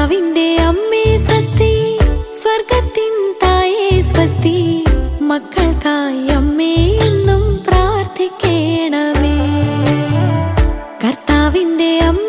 കർത്താവിന്റെ അമ്മേ സ്വസ്തി, സ്വർഗത്തിൻ തായേ സ്വസ്തി. മക്കൾക്കായി അമ്മേ എന്നും പ്രാർത്ഥിക്കണമേ. കർത്താവിന്റെ അമ്മ